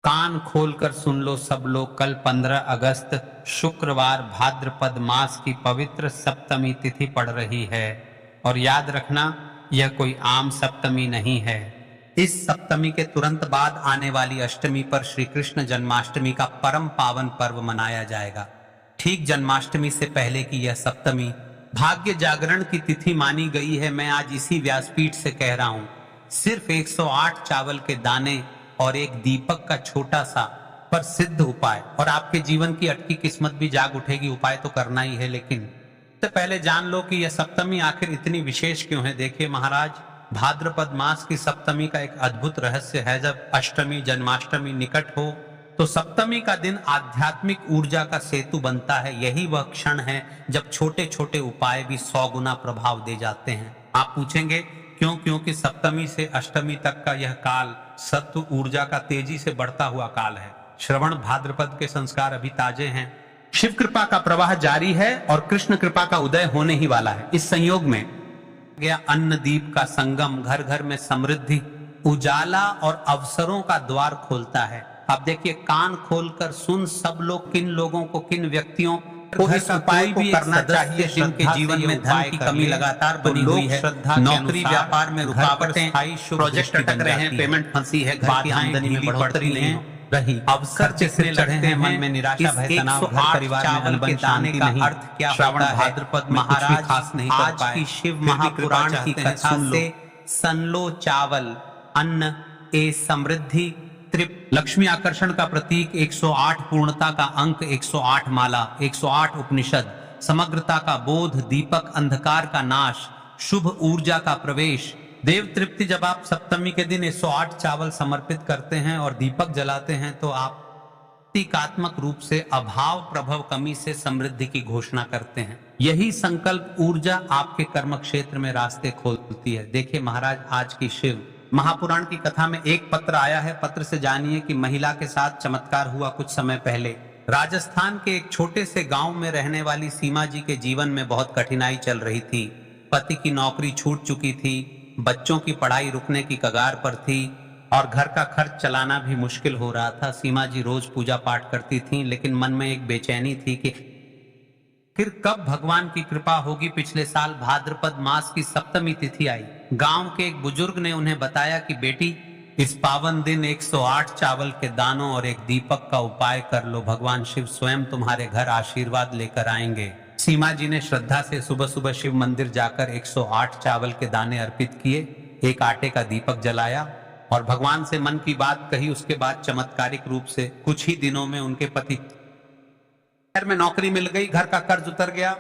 कान खोलकर सुन लो सब लोग, कल 15 अगस्त शुक्रवार भाद्रपद मास की पवित्र सप्तमी तिथि पड़ रही है। और याद रखना, यह कोई आम सप्तमी नहीं है। इस सप्तमी के तुरंत बाद आने वाली अष्टमी पर श्री कृष्ण जन्माष्टमी का परम पावन पर्व मनाया जाएगा। ठीक जन्माष्टमी से पहले की यह सप्तमी भाग्य जागरण की तिथि मानी गई है। मैं आज इसी व्यासपीठ से कह रहा हूं, सिर्फ 108 चावल के दाने और एक दीपक का छोटा सा पर सिद्ध उपाय, और आपके जीवन की अटकी किस्मत भी जाग उठेगी। उपाय तो करना ही है, लेकिन इससे पहले जान लो कि यह सप्तमी आखिर इतनी विशेष क्यों है। देखिए महाराज, भाद्रपद मास की सप्तमी का एक अद्भुत रहस्य है। जब अष्टमी जन्माष्टमी निकट हो तो सप्तमी का दिन आध्यात्मिक ऊर्जा का सेतु बनता है। यही वह क्षण है जब छोटे छोटे उपाय भी 100 गुना प्रभाव दे जाते हैं। आप पूछेंगे क्यों? क्योंकि सप्तमी से अष्टमी तक का यह काल सत्व ऊर्जा का तेजी से बढ़ता हुआ काल है। श्रवण भाद्रपद के संस्कार अभी ताजे हैं, शिव कृपा का प्रवाह जारी है और कृष्ण कृपा का उदय होने ही वाला है। इस संयोग में गया अन्न दीप का संगम घर घर में समृद्धि, उजाला और अवसरों का द्वार खोलता है। अब देखिए, कान खोलकर सुन सब लोग, किन लोगों को, किन व्यक्तियों को इस उपाय को करना चाहिए जिनके जीवन में धन की कमी लगातार बनी हुई है, नौकरी व्यापार में रुकावटें, प्रोजेक्ट अटक रहे हैं, पेमेंट फंसी है, घर की आमदनी में बढ़ोतरी नहीं रही, अवसर चढ़ने लगते हैं, मन में निराशा भय तनाव, घर परिवार में अनबन शांति नहीं। अर्थ क्या होता है? भाद्रपद महाराज आज की शिव महापुराण की कथा से सन लो चावल, अन्न ए समृद्धि, तृप्त, लक्ष्मी आकर्षण का प्रतीक, 108 पूर्णता का अंक, 108 माला, 108 उपनिषद, समग्रता का बोध, दीपक अंधकार का नाश, शुभ ऊर्जा का प्रवेश, देव तृप्ति। जब आप सप्तमी के दिन 108 चावल समर्पित करते हैं और दीपक जलाते हैं तो आप प्रतीकात्मक रूप से अभाव प्रभव कमी से समृद्धि की घोषणा करते हैं। यही संकल्प ऊर्जा आपके कर्म क्षेत्र में रास्ते खोलती है। देखिए महाराज, आज की शिव महापुराण की कथा में एक पत्र आया है। पत्र से जानिए कि महिला के साथ चमत्कार हुआ कुछ समय पहले। राजस्थान के एक छोटे से गांव में रहने वाली सीमा जी के जीवन में बहुत कठिनाई चल रही थी। पति की नौकरी छूट चुकी थी, बच्चों की पढ़ाई रुकने की कगार पर थी और घर का खर्च चलाना भी मुश्किल हो रहा था। सीमा जी रोज पूजा पाठ करती थीं, लेकिन मन में एक बेचैनी थी कि फिर कब भगवान की कृपा होगी। पिछले साल भाद्रपद मास की सप्तमी तिथि आई। गांव के एक बुजुर्ग ने उन्हें बताया कि बेटी, इस पावन दिन 108 चावल के दानों और एक दीपक का उपाय कर लो, भगवान शिव स्वयं तुम्हारे घर आशीर्वाद लेकर आएंगे। सीमा जी ने श्रद्धा से सुबह सुबह शिव मंदिर जाकर 108 चावल के दाने अर्पित किए, एक आटे का दीपक जलाया और भगवान से मन की बात कही। उसके बाद चमत्कारिक रूप से कुछ ही दिनों में उनके पति शहर में नौकरी मिल गई, घर का कर्ज उतर गया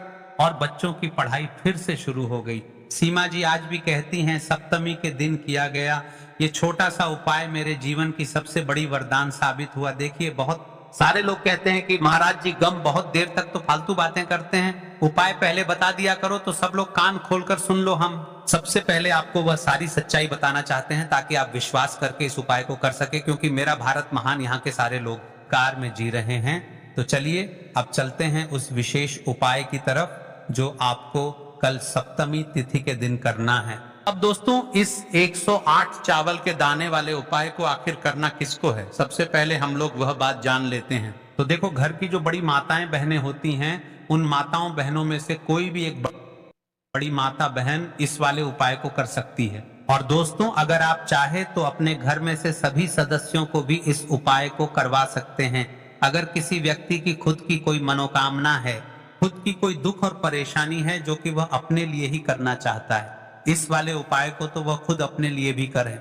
और बच्चों की पढ़ाई फिर से शुरू हो गई। सीमा जी आज भी कहती हैं, सप्तमी के दिन किया गया ये छोटा सा उपाय मेरे जीवन की सबसे बड़ी वरदान साबित हुआ। देखिए, बहुत सारे लोग कहते हैं कि महाराज जी गम बहुत देर तक तो फालतू बातें करते हैं, उपाय पहले बता दिया करो। तो सब लोग कान खोलकर सुन लो, हम सबसे पहले आपको वह सारी सच्चाई बताना चाहते हैं ताकि आप विश्वास करके इस उपाय को कर सके, क्योंकि मेरा भारत महान यहाँ के सारे लोग कार में जी रहे हैं। तो चलिए अब चलते हैं उस विशेष उपाय की तरफ जो आपको कल सप्तमी तिथि के दिन करना है। अब दोस्तों, इस 108 चावल के दाने वाले उपाय को आखिर करना किसको है? सबसे पहले हम लोग वह बात जान लेते हैं। तो देखो, घर की जो बड़ी माताएं बहनें होती हैं, उन माताओं बहनों में से कोई भी एक बड़ी माता बहन इस वाले उपाय को कर सकती है। और दोस्तों, अगर आप चाहे तो अपने घर में से सभी सदस्यों को भी इस उपाय को करवा सकते हैं। अगर किसी व्यक्ति की खुद की कोई मनोकामना है, खुद की कोई दुख और परेशानी है जो कि वह अपने लिए ही करना चाहता है, इस वाले उपाय को तो वह खुद अपने लिए भी करे।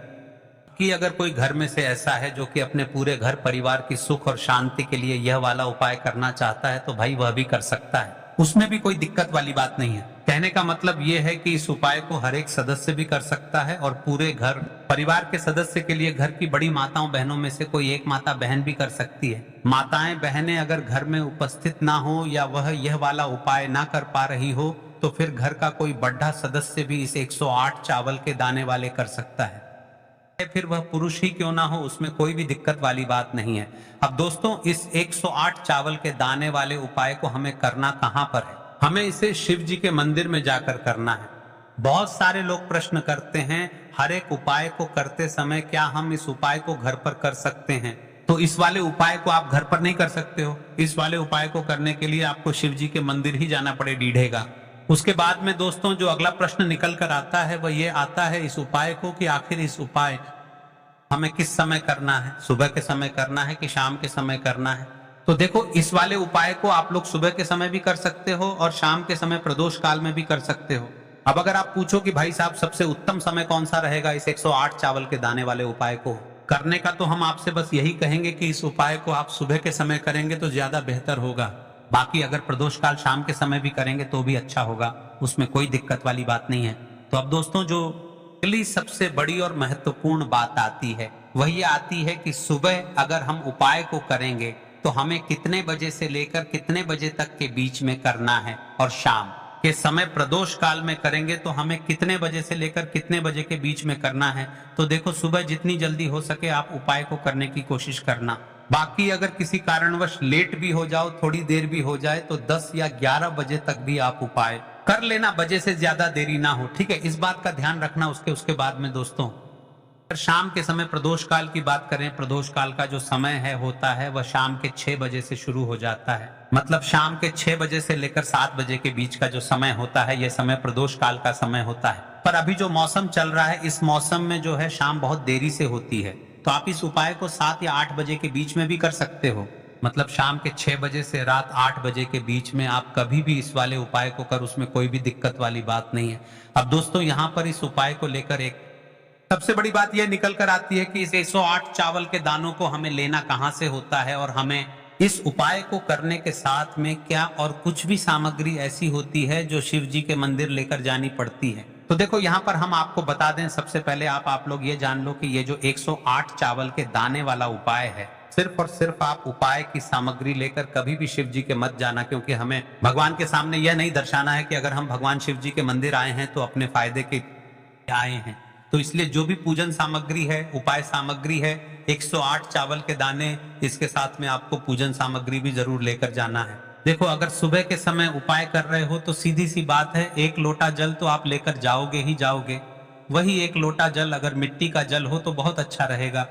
कि अगर कोई घर में से ऐसा है जो कि अपने पूरे घर परिवार की सुख और शांति के लिए यह वाला उपाय करना चाहता है, तो भाई वह भी कर सकता है, उसमें भी कोई दिक्कत वाली बात नहीं है। कहने का मतलब यह है कि इस उपाय को हर एक सदस्य भी कर सकता है और पूरे घर परिवार के सदस्य के लिए घर की बड़ी माताओं बहनों में से कोई एक माता बहन भी कर सकती है। माताएं बहनें अगर घर में उपस्थित ना हो या वह यह वाला उपाय ना कर पा रही हो, तो फिर घर का कोई बड़ा सदस्य भी इस 108 चावल के दाने वाले कर सकता है। फिर वह पुरुष ही क्यों ना हो, उसमें कोई भी दिक्कत वाली बात नहीं है। अब दोस्तों, इस 108 चावल के दाने वाले उपाय को हमें करना कहां पर है? हमें इसे शिव जी के मंदिर में जाकर करना है। बहुत सारे लोग प्रश्न करते हैं, हर एक उपाय को करते समय क्या हम इस उपाय को घर पर कर सकते हैं? तो इस वाले उपाय को आप घर पर नहीं कर सकते हो। इस वाले उपाय को करने के लिए आपको शिव जी के मंदिर ही जाना पड़े डीढ़ेगा। उसके बाद में दोस्तों जो अगला प्रश्न निकल कर आता है वह ये आता है इस उपाय को कि आखिर इस उपाय हमें किस समय करना है, सुबह के समय करना है कि शाम के समय करना है। तो देखो इस वाले उपाय को आप लोग सुबह के समय भी कर सकते हो और शाम के समय प्रदोष काल में भी कर सकते हो। अब अगर आप पूछो कि भाई साहब सबसे उत्तम समय कौन सा रहेगा इस 108 चावल के दाने वाले उपाय को करने का, तो हम आपसे बस यही कहेंगे कि इस उपाय को आप सुबह के समय करेंगे तो ज्यादा बेहतर होगा। बाकी अगर प्रदोष काल शाम के समय भी करेंगे तो भी अच्छा होगा, उसमें कोई दिक्कत वाली बात नहीं है। तो अब दोस्तों जो अगली सबसे बड़ी और महत्वपूर्ण बात आती है वह ये आती है कि सुबह अगर हम उपाय को करेंगे तो हमें कितने बजे से लेकर कितने बजे तक के बीच में करना है, और शाम के समय प्रदोष काल में करेंगे तो हमें कितने बजे से लेकर कितने बजे के बीच में करना है। तो देखो सुबह जितनी जल्दी हो सके आप उपाय को करने की कोशिश करना। बाकी अगर किसी कारणवश लेट भी हो जाओ, थोड़ी देर भी हो जाए, तो 10 या 11 बजे तक भी आप उपाय कर लेना, बजे से ज्यादा देरी ना हो, ठीक है। इस बात का ध्यान रखना। उसके बाद में दोस्तों अगर शाम के समय प्रदोष काल की बात करें, प्रदोष काल का जो समय है होता है वह शाम के 6 बजे से शुरू हो जाता है। मतलब शाम के 6 बजे से लेकर 7 बजे के बीच का जो समय होता है यह समय प्रदोष काल का समय होता है। पर अभी जो मौसम चल रहा है इस मौसम में जो है शाम बहुत देरी से होती है, तो आप इस उपाय को 7 या 8 बजे के बीच में भी कर सकते हो। मतलब शाम के 6 बजे से रात 8 बजे के बीच में आप कभी भी इस वाले उपाय को कर, उसमें कोई भी दिक्कत वाली बात नहीं है। अब दोस्तों यहाँ पर इस उपाय को लेकर एक सबसे बड़ी बात यह निकल कर आती है कि इस 108 चावल के दानों को हमें लेना कहां से होता है और हमें इस उपाय को करने के साथ में क्या और कुछ भी सामग्री ऐसी होती है जो शिव जी के मंदिर लेकर जानी पड़ती है। तो देखो यहाँ पर हम आपको बता दें, सबसे पहले आप लोग ये जान लो कि ये जो 108 चावल के दाने वाला उपाय है, सिर्फ और सिर्फ आप उपाय की सामग्री लेकर कभी भी शिव जी के मत जाना, क्योंकि हमें भगवान के सामने यह नहीं दर्शाना है कि अगर हम भगवान शिव जी के मंदिर आए हैं तो अपने फायदे के आए हैं। तो इसलिए जो भी पूजन सामग्री है, उपाय सामग्री है, 108 चावल के दाने, इसके साथ में आपको पूजन सामग्री भी जरूर लेकर जाना है। देखो अगर सुबह के समय उपाय कर रहे हो तो सीधी सी बात है, 1 लोटा जल तो आप लेकर जाओगे ही जाओगे। वही 1 लोटा जल अगर मिट्टी का जल हो तो बहुत अच्छा रहेगा।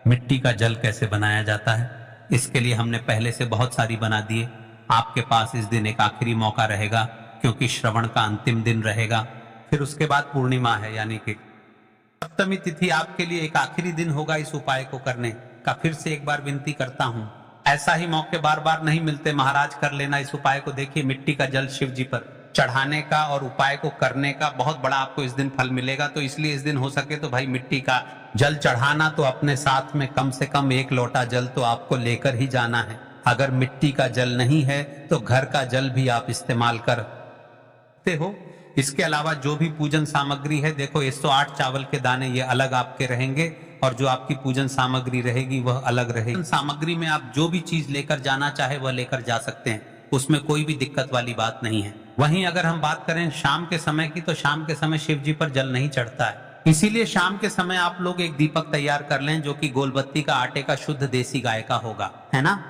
मिट्टी का जल कैसे बनाया जाता है इसके लिए हमने पहले से बहुत सारी बना दिए। आपके पास इस दिन एक आखिरी मौका रहेगा, क्योंकि श्रवण का अंतिम दिन रहेगा, फिर उसके बाद पूर्णिमा है, यानी कि सप्तमी तिथि आपके लिए एक आखिरी दिन होगा इस उपाय को करने का। फिर से एक बार विनती करता हूं, ऐसा ही मौके बार बार नहीं मिलते महाराज, कर लेना इस उपाय को। देखिए मिट्टी का जल शिव जी पर चढ़ाने का और उपाय को करने का बहुत बड़ा आपको इस दिन फल मिलेगा। तो इसलिए इस दिन हो सके तो भाई मिट्टी का जल चढ़ाना, तो अपने साथ में कम से कम 1 लोटा जल तो आपको लेकर ही जाना है। अगर मिट्टी का जल नहीं है तो घर का जल भी आप इस्तेमाल कर सकते हो। इसके अलावा जो भी पूजन सामग्री है, देखो 108 चावल के दाने ये अलग आपके रहेंगे और जो आपकी पूजन सामग्री रहेगी वह अलग रहेगी। सामग्री में आप जो भी चीज लेकर जाना चाहे वह लेकर जा सकते हैं, उसमें कोई भी दिक्कत वाली बात नहीं है। वहीं अगर हम बात करें शाम के समय की, तो शाम के समय शिव जी पर जल नहीं चढ़ता है, इसीलिए शाम के समय आप लोग एक दीपक तैयार कर लें जो कि गोलबत्ती का आटे का शुद्ध देसी गाय का होगा, है ना।